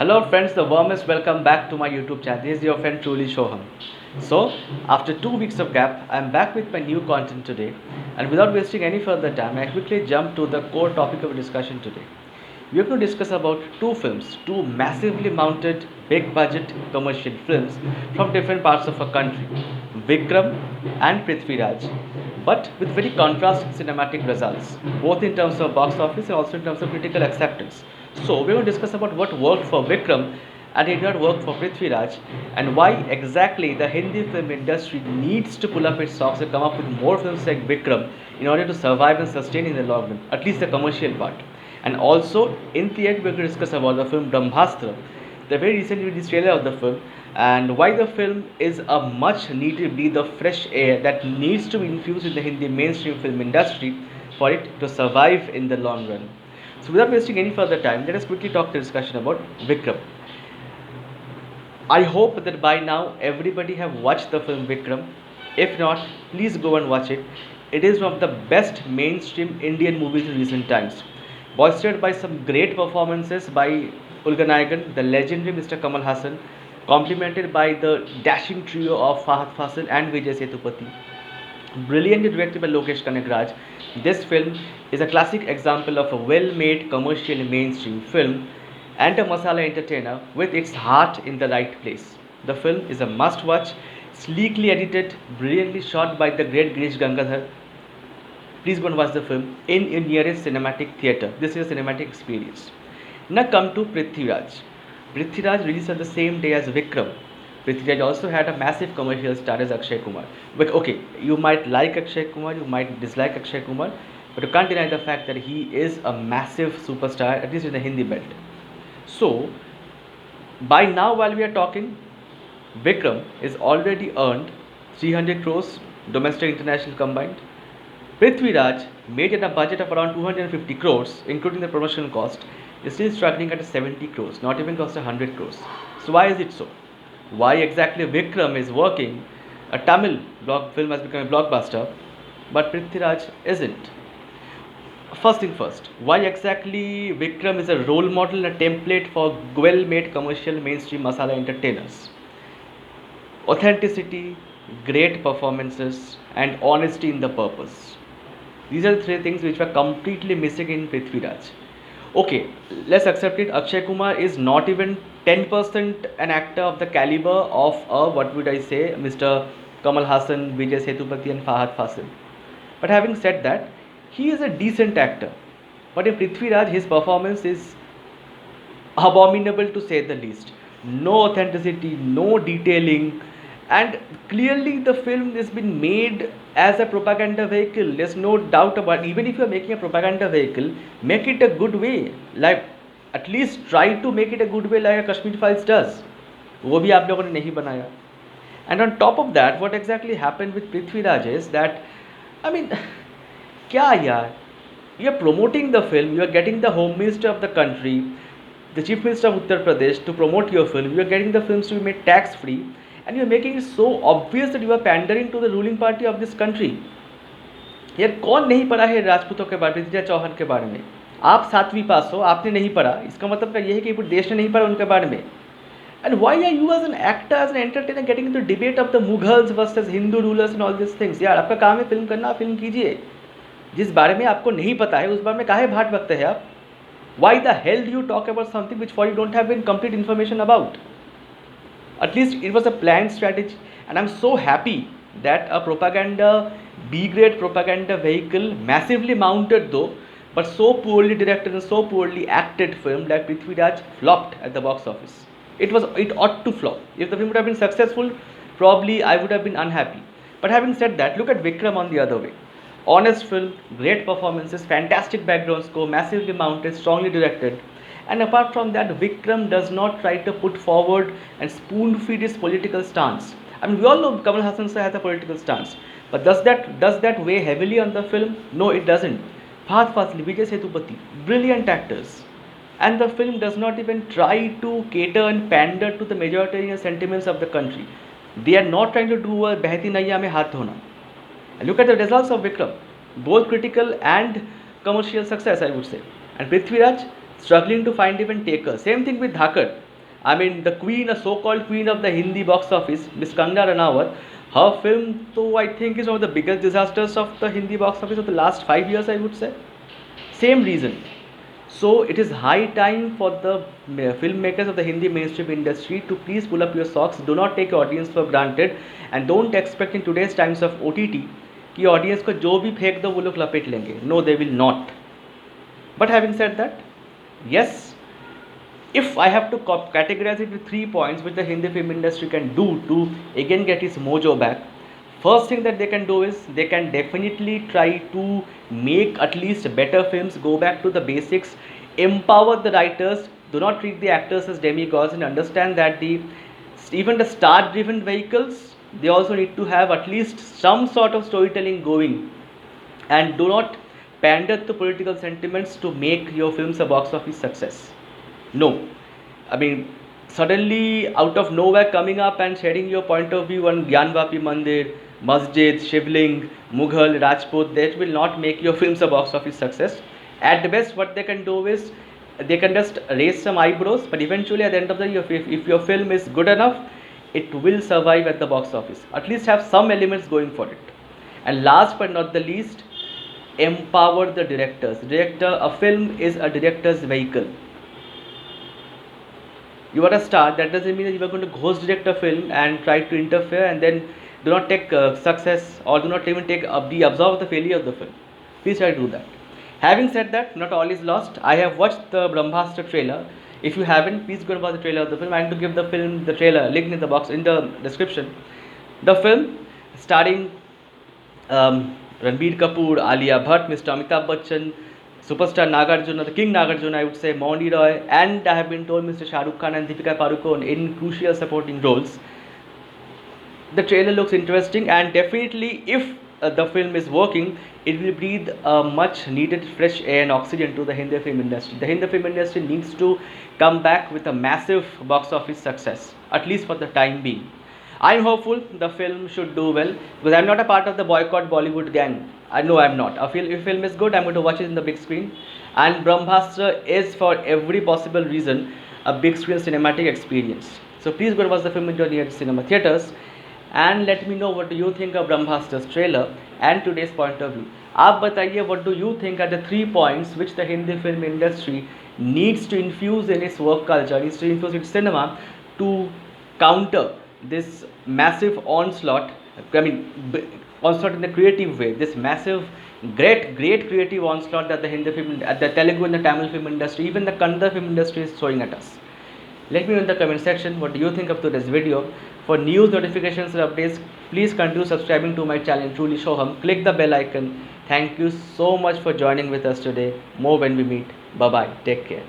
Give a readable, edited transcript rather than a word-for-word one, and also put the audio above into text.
Hello friends, the warmest welcome back to my YouTube channel. This is your friend Truly Shoham. So, after 2 weeks of gap, I am back with my new content today. And without wasting any further time, I quickly jump to the core topic of discussion today. We are going to discuss about two films, two massively mounted, big budget commercial films from different parts of our country, Vikram and Prithviraj, but with very contrasting cinematic results, both in terms of box office and also in terms of critical acceptance. So we're going to discuss about what worked for Vikram and did not work for Prithviraj, and why exactly the Hindi film industry needs to pull up its socks and come up with more films like Vikram in order to survive and sustain in the long run, at least the commercial part. And also in the end, we're going to discuss about the film Brahmastra, the very recently released trailer of the film, and why the film is a much needed breath of fresh air that needs to be infused in the Hindi mainstream film industry for it to survive in the long run. So without wasting any further time, let us quickly talk the discussion about Vikram. I hope that by now everybody have watched the film Vikram. If not, please go and watch it. It is one of the best mainstream Indian movies in recent times, bolstered by some great performances by Ulganayagan, the legendary Mr. Kamal Hassan, complemented by the dashing trio of Fahad Fasil and Vijay Sethupathi. Brilliantly directed by Lokesh Kanagraj, this film is a classic example of a well-made commercial mainstream film and a masala entertainer with its heart in the right place. The film is a must-watch, sleekly edited, brilliantly shot by the great Girish Gangadhar. Please go and watch the film in your nearest cinematic theatre. This is a cinematic experience. Now come to Prithviraj. Prithviraj released on the same day as Vikram. Prithviraj also had a massive commercial star as Akshay Kumar. But okay, you might like Akshay Kumar, you might dislike Akshay Kumar, but you can't deny the fact that he is a massive superstar, at least in the Hindi belt. So, by now, while we are talking, Vikram is already earned 300 crores domestic international combined. Prithviraj, made at a budget of around 250 crores, including the promotional cost, is still struggling at 70 crores, not even cost 100 crores. So why is it so? Why exactly Vikram is working? A Tamil film has become a blockbuster, but Prithviraj isn't. First thing first, why exactly Vikram is a role model and a template for well-made commercial mainstream masala entertainers? Authenticity, great performances, and honesty in the purpose. These are the three things which were completely missing in Prithviraj. Okay, let's accept it. Akshay Kumar is not even 10% an actor of the caliber of what would I say, Mr. Kamal Hassan, Vijay Sethupathi, and Fahad Fasil. But having said that, he is a decent actor. But in Prithviraj, his performance is abominable to say the least. No authenticity, no detailing, and clearly the film has been made as a propaganda vehicle. There's no doubt about it. Even if you're making a propaganda vehicle, make it a good way. Like, at least try to make it a good way like a Kashmir Files does. वो भी आप लोगों ने नहीं बनाया. And on top of that, what exactly happened with Prithviraj is that, I mean, क्या यार, you're promoting the film, you're getting the home minister of the country, the chief minister of Uttar Pradesh to promote your film, you're getting the films to be made tax free, and you're making it so obvious that you are pandering to the ruling party of this country. यार कौन नहीं पढ़ा है राजपूतों के बारे में, पृथ्वीराज चौहान के बारे में? आप 7वीं पास हो, आपने नहीं पढ़ा, इसका मतलब यह है कि पूरे देश ने नहीं पढ़ा उनके बारे में. And why are you as an actor, as an entertainer getting into debate of the Mughals versus Hindu rulers and all these things? यार आपका काम है फिल्म करना, फिल्म कीजिए. जिस बारे में आपको नहीं पता है उस बारे में काहे भाट बकते हैं आप? Why the hell do you talk about something which for you don't have complete information about? At least it was a planned strategy, and I'm so happy that a propaganda, B-grade propaganda vehicle, massively mounted though, but so poorly directed and so poorly acted film like Prithviraj flopped at the box office. It ought to flop. If the film would have been successful, probably I would have been unhappy. But having said that, look at Vikram on the other way. Honest film, great performances, fantastic background score, massively mounted, strongly directed. And apart from that, Vikram does not try to put forward and spoon feed his political stance. I mean, we all know Kamal Hassan sir has a political stance, but does that weigh heavily on the film? No, it doesn't. Fahad Fasli, Vijay Sethupathi, brilliant actors, and the film does not even try to cater and pander to the majoritarian sentiments of the country. They are not trying to do a Behti Naiya mein haath dhona. And look at the results of Vikram, both critical and commercial success, I would say. And Prithviraj struggling to find even takers. Same thing with Dhakar. I mean, the queen, a so-called queen of the Hindi box office, Miss Kangana Ranaut, her film, though I think is one of the biggest disasters of the Hindi box office of the last 5 years, I would say. Same reason. So it is high time for the filmmakers of the Hindi mainstream industry to please pull up your socks. Do not take your audience for granted, and don't expect in today's times of OTT कि audience को जो भी फेंक दो वो लोग लपेट लेंगे. No, they will not. But having said that, yes, if I have to categorize it with 3 points which the Hindi film industry can do to again get its mojo back, first thing that they can do is they can definitely try to make at least better films, go back to the basics, empower the writers, do not treat the actors as demigods, and understand that even the star driven vehicles, they also need to have at least some sort of storytelling going, and do not pander to political sentiments to make your films a box office success. No, I mean, suddenly out of nowhere coming up and sharing your point of view on Gyanvapi Mandir, Masjid, Shivling, Mughal, Rajput, that will not make your films a box office success. At the best, what they can do is they can just raise some eyebrows, but eventually at the end of the year, if your film is good enough, it will survive at the box office. At least have some elements going for it. And last but not the least, empower the directors. A film is a director's vehicle. You are a star, that doesn't mean that you are going to ghost direct a film and try to interfere and then do not take success or do not even take be absorb the failure of the film. Please try to do that. Having said that, not all is lost. I have watched the Brahmastra trailer. If you haven't, please go and watch the trailer of the film. I am to give the trailer link in the description. The film starring Ranbir Kapoor, Alia Bhatt, Mr. Amitabh Bachchan, superstar Nagarjuna, the King Nagarjuna, I would say, Mouni Roy, and I have been told Mr. Shah Rukh Khan and Deepika Padukone in crucial supporting roles. The trailer looks interesting, and definitely, if the film is working, it will breathe a much needed fresh air and oxygen to the Hindi film industry. The Hindi film industry needs to come back with a massive box office success, at least for the time being. I am hopeful the film should do well because I am not a part of the boycott Bollywood gang. I know I am not. If film is good, I am going to watch it in the big screen. And Brahmastra is, for every possible reason, a big screen cinematic experience. So please go and watch the film in your near cinema theatres. And let me know what do you think of Brahmastra's trailer and today's point of view. आप बताइए what do you think are the 3 points which the Hindi film industry needs to infuse in its work culture, needs to infuse its cinema to counter this massive onslaught. I mean, onslaught in the creative way. This massive, great creative onslaught that the Hindi film, the Telugu and the Tamil film industry, even the Kannada film industry is throwing at us. Let me know in the comment section what do you think of today's video. For news, notifications and updates, please continue subscribing to my channel Truly Shoham. Click the bell icon. Thank you so much for joining with us today. More when we meet. Bye bye. Take care.